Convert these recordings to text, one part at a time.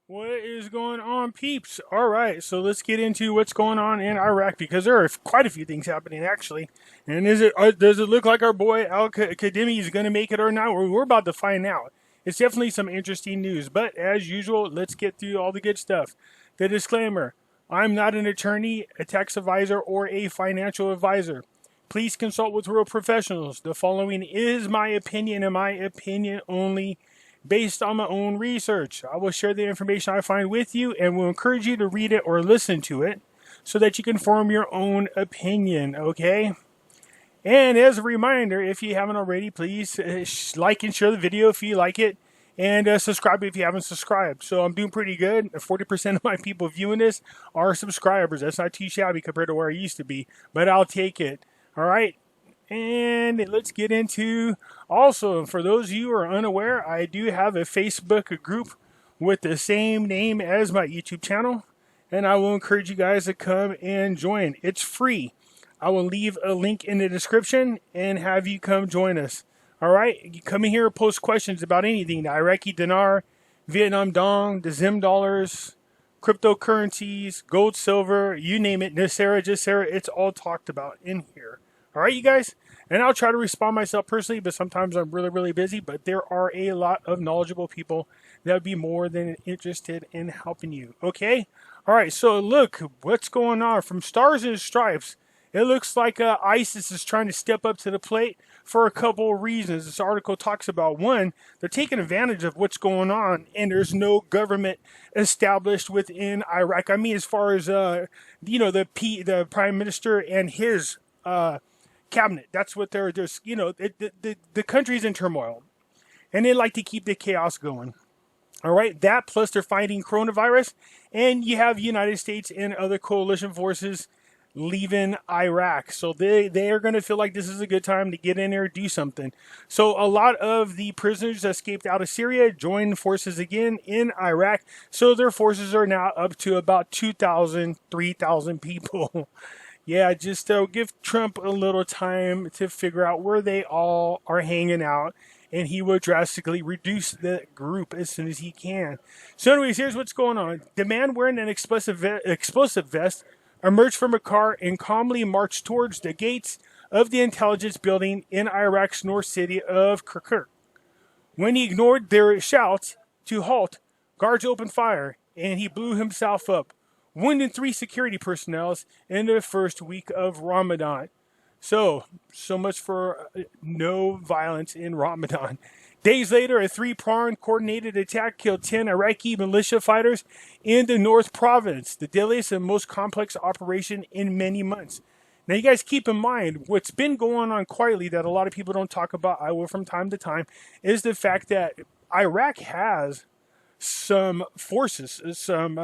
What is going on, peeps? All right, so let's get into what's going on in Iraq because there are quite a few things happening actually. And does it look like our boy Al-Kazemi is going to make it or not? We're about to find out. It's definitely some interesting news, but as usual, let's get through all the good stuff. The disclaimer: I'm not an attorney, a tax advisor, or a financial advisor. Please consult with real professionals. The following is my opinion and my opinion only based on my own research. I will share the information I find with you and will encourage you to read it or listen to it so that you can form your own opinion, okay? And as a reminder, if you haven't already, please like and share the video if you like it, and subscribe if you haven't subscribed. So I'm doing pretty good. 40% of my people viewing this are subscribers. That's not too shabby compared to where I used to be, but I'll take it. All right. And let's get into, also, for those of you who are unaware, I do have a Facebook group with the same name as my YouTube channel, and I will encourage you guys to come and join. It's free. I will leave a link in the description and have you come join us. All right, you come in here and post questions about anything: the Iraqi dinar, Vietnam dong, the Zim dollars, cryptocurrencies, gold, silver, you name it, Nasera, Jasera, it's all talked about in here. All right, you guys? And I'll try to respond myself personally, but sometimes I'm really, really busy. But there are a lot of knowledgeable people that would be more than interested in helping you. Okay? All right, so look, what's going on? From Stars and Stripes, it looks like ISIS is trying to step up to the plate for a couple of reasons. This article talks about, one, they're taking advantage of what's going on, and there's no government established within Iraq. I mean, as far as, the prime minister and his cabinet. That's what there's, the country's in turmoil, and they like to keep the chaos going. All right, that plus they're fighting coronavirus, and you have United States and other coalition forces leaving Iraq. So they are going to feel like this is a good time to get in there and do something. So a lot of the prisoners escaped out of Syria joined forces again in Iraq. So their forces are now up to about 2,000, 3,000 people. Yeah, just give Trump a little time to figure out where they all are hanging out, and he will drastically reduce the group as soon as he can. So anyways, here's what's going on. The man wearing an explosive vest emerged from a car and calmly marched towards the gates of the intelligence building in Iraq's north city of Kirkuk. When he ignored their shouts to halt, guards opened fire, and he blew himself up, wounding 3 security personnel in the first week of Ramadan. So much for no violence in Ramadan. Days later, a 3-pronged coordinated attack killed 10 Iraqi militia fighters in the North Province, the deadliest and most complex operation in many months. Now, you guys keep in mind, what's been going on quietly that a lot of people don't talk about, I will from time to time, is the fact that Iraq has some forces, some,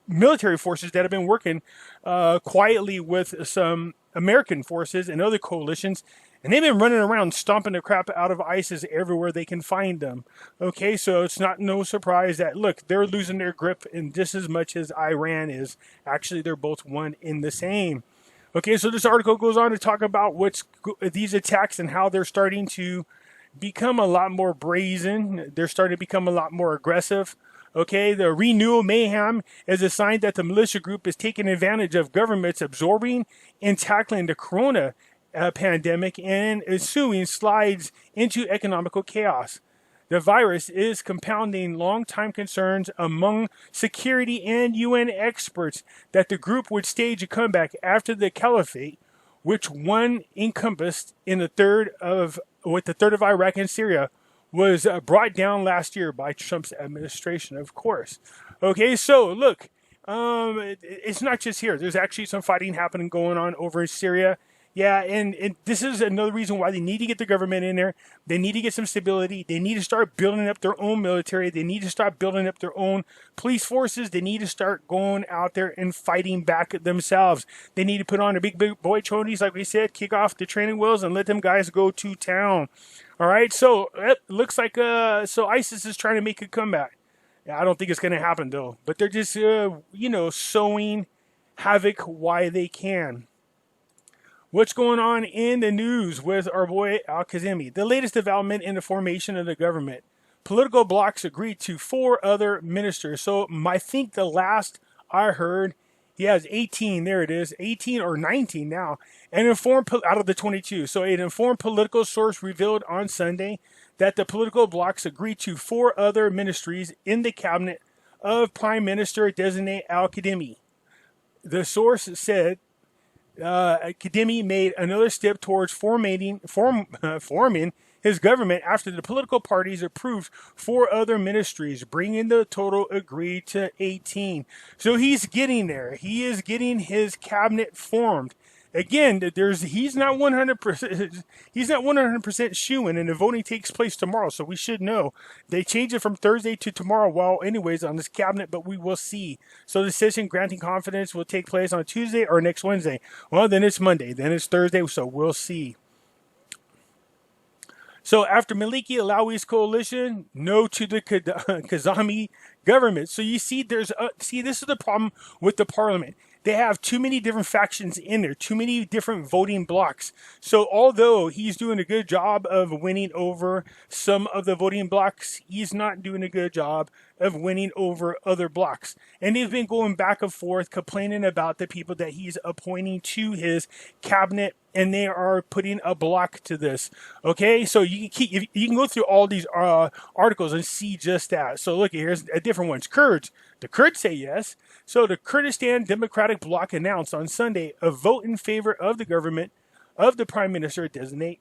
military forces that have been working quietly with some American forces and other coalitions, and they've been running around stomping the crap out of ISIS everywhere they can find them. Okay, so it's not no surprise that, look, they're losing their grip in just as much as Iran is. Actually, they're both one in the same. Okay, so this article goes on to talk about these attacks and how they're starting to become a lot more brazen. They're starting to become a lot more aggressive. Okay, the renewal mayhem is a sign that the militia group is taking advantage of governments absorbing and tackling the corona pandemic and ensuing slides into economical chaos. The virus is compounding long-time concerns among security and UN experts that the group would stage a comeback after the caliphate, which one encompassed in the third of Iraq and Syria, was brought down last year by Trump's administration, of course. Okay, so look, it's not just here. There's actually some fighting happening going on over in Syria. Yeah, and this is another reason why they need to get the government in there. They need to get some stability. They need to start building up their own military. They need to start building up their own police forces. They need to start going out there and fighting back themselves. They need to put on their big boy chonies, like we said, kick off the training wheels and let them guys go to town. All right, so it looks like ISIS is trying to make a comeback. Yeah, I don't think it's going to happen, though. But they're just, sowing havoc while they can. What's going on in the news with our boy Al-Kazemi? The latest development in the formation of the government. political blocs agreed to 4 other ministers. So I think the last I heard, he has 18. There it is, 18 or 19 now. An informed out of the 22. So an informed political source revealed on Sunday that the political blocs agreed to 4 other ministries in the cabinet of Prime Minister designate Al-Kazemi. The source said Al-Kazemi made another step towards forming his government after the political parties approved 4 other ministries, bringing the total agreed to 18. So he's getting there. He is getting his cabinet formed. Again, he's not 100%. He's not 100% shoo-in, and the voting takes place tomorrow. So we should know they changed it from Thursday to tomorrow. Well, anyways, on this cabinet, but we will see. So the session granting confidence will take place on Tuesday or next Wednesday. Well, then it's Monday. Then it's Thursday. So we'll see. So after Maliki Alawi's coalition, no to the Kazemi government. So you see, this is the problem with the parliament. They have too many different factions in there, too many different voting blocks. So although he's doing a good job of winning over some of the voting blocks, he's not doing a good job of winning over other blocks. And they've been going back and forth complaining about the people that he's appointing to his cabinet, and they are putting a block to this. Okay, so you can go through all these articles and see just that. So look, here's a different ones. Kurds. The Kurds say yes. So the Kurdistan Democratic Bloc announced on Sunday a vote in favor of the government of the Prime Minister designate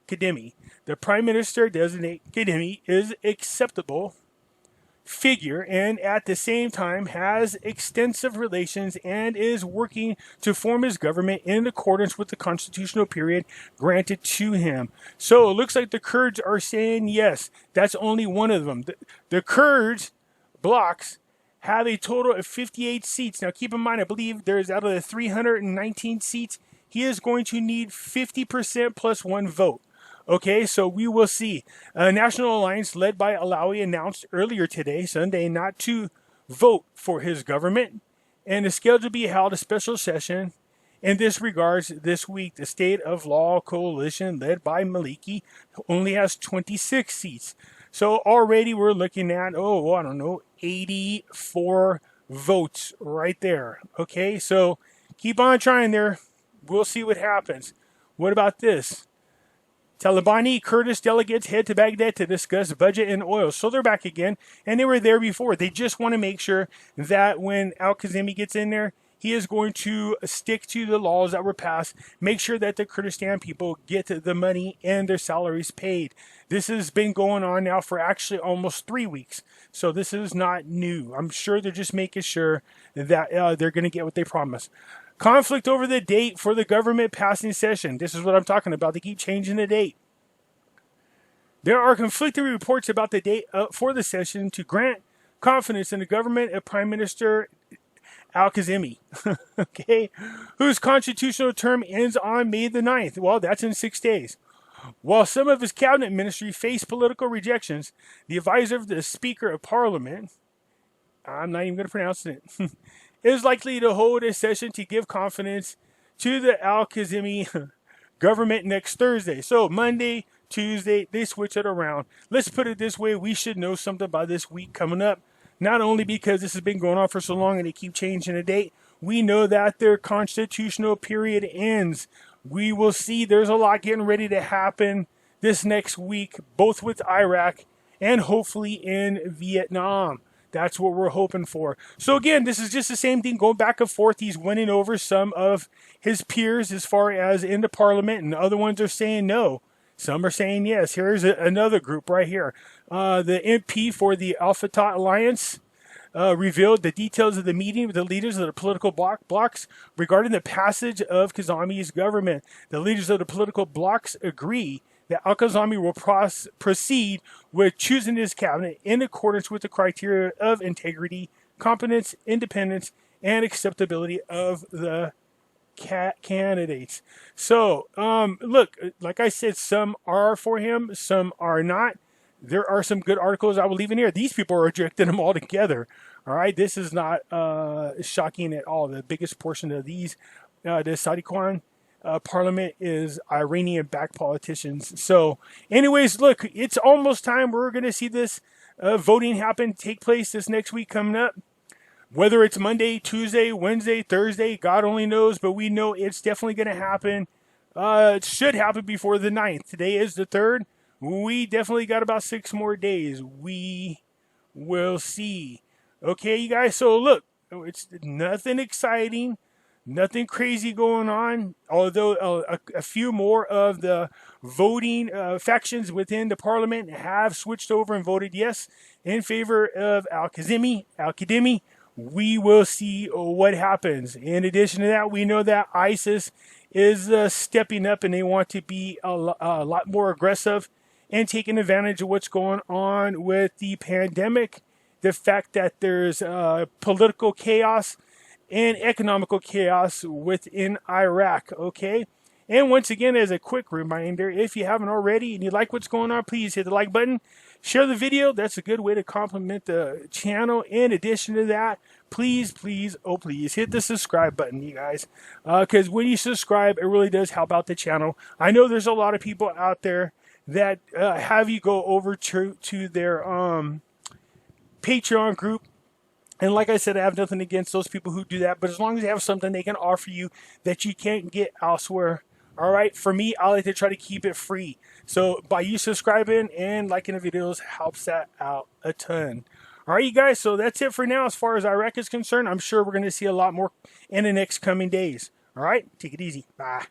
Kazemi. The Prime Minister designate Kazemi is acceptable figure and at the same time has extensive relations and is working to form his government in accordance with the constitutional period granted to him. So it looks like the Kurds are saying yes. That's only one of them. The Kurds blocs have a total of 58 seats. Now keep in mind, I believe there's out of the 319 seats, he is going to need 50% plus 1 vote. Okay, so we will see. A National Alliance led by Alawi announced earlier today, Sunday, not to vote for his government and is scheduled to be held a special session in this regards this week. The State of Law Coalition led by Maliki only has 26 seats. So already we're looking at, 84 votes right there. Okay, so keep on trying there. We'll see what happens. What about this? Talibani Kurdish delegates head to Baghdad to discuss budget and oil. So they're back again, and they were there before. They just want to make sure that when Al-Kazemi gets in there, he is going to stick to the laws that were passed, make sure that the Kurdistan people get the money and their salaries paid. This has been going on now for actually almost 3 weeks. So this is not new. I'm sure they're just making sure that they're going to get what they promised. Conflict over the date for the government passing session. This is what I'm talking about. They keep changing the date. There are conflicting reports about the date for the session to grant confidence in the government of Prime Minister Al-Kazemi, okay, whose constitutional term ends on May the 9th. Well, that's in 6 days. While some of his cabinet ministry face political rejections, the advisor of the Speaker of Parliament, I'm not even going to pronounce it, is likely to hold a session to give confidence to the Al-Kazemi government next Thursday. So Monday, Tuesday, they switch it around. Let's put it this way. We should know something by this week coming up. Not only because this has been going on for so long and they keep changing the date, we know that their constitutional period ends. We will see there's a lot getting ready to happen this next week, both with Iraq and hopefully in Vietnam. That's what we're hoping for. So again, this is just the same thing going back and forth. He's winning over some of his peers as far as in the parliament, and the other ones are saying no. Some are saying yes. Here's another group right here. The MP for the Al-Fateh Alliance revealed the details of the meeting with the leaders of the political blocs regarding the passage of Kazemi's government. The leaders of the political blocs agree that Al-Kazemi will proceed with choosing his cabinet in accordance with the criteria of integrity, competence, independence, and acceptability of the candidates. So, look, like I said, some are for him, some are not. There are some good articles I will leave in here. These people are rejecting him altogether. All right, this is not shocking at all. The biggest portion of these, the Sadiquan parliament is Iranian-backed politicians. So, anyways, look, it's almost time. We're going to see this voting take place this next week coming up. Whether it's Monday, Tuesday, Wednesday, Thursday, God only knows, but we know it's definitely going to happen. It should happen before the 9th. Today is the 3rd. We definitely got about 6 more days. We will see. Okay, you guys, so look, it's nothing exciting. Nothing crazy going on, although a few more of the voting factions within the parliament have switched over and voted yes in favor of Al-Kazemi. We will see what happens. In addition to that, we know that ISIS is stepping up and they want to be a lot more aggressive and taking advantage of what's going on with the pandemic, the fact that there's political chaos and economical chaos within Iraq, okay? And once again, as a quick reminder, if you haven't already and you like what's going on, please hit the like button. Share the video. That's a good way to compliment the channel. In addition to that, please, oh please, hit the subscribe button, you guys. Because when you subscribe, it really does help out the channel. I know there's a lot of people out there that have you go over to their Patreon group. And like I said, I have nothing against those people who do that. But as long as they have something they can offer you that you can't get elsewhere. All right. For me, I like to try to keep it free. So by you subscribing and liking the videos helps that out a ton. All right, you guys. So that's it for now as far as Iraq is concerned. I'm sure we're going to see a lot more in the next coming days. All right. Take it easy. Bye.